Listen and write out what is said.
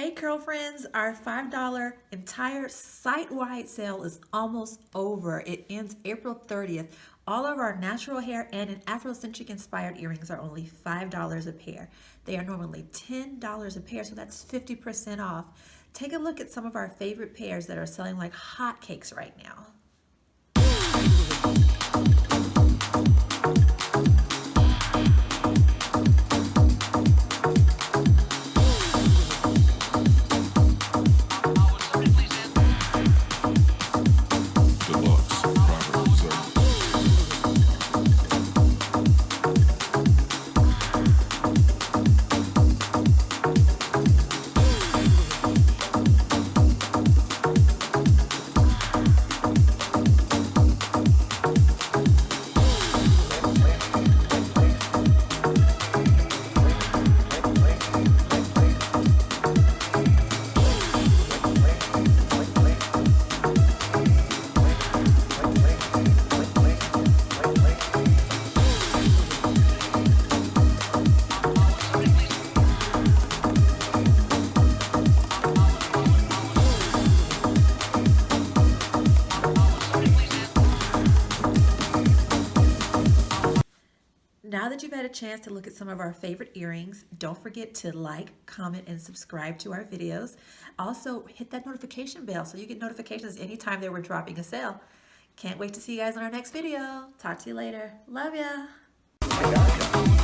Hey girlfriends, our $5 entire site-wide sale is almost over. It ends April 30th. All of our natural hair and afrocentric inspired earrings are only $5 a pair. They are normally $10 a pair, so that's 50% off. Take a look at some of our favorite pairs that are selling like hotcakes right now. Now that you've had a chance to look at some of our favorite earrings, don't forget to like, comment, and subscribe to our videos. Also, hit that notification bell so you get notifications anytime that we're dropping a sale. Can't wait to see you guys on our next video. Talk to you later. Love ya.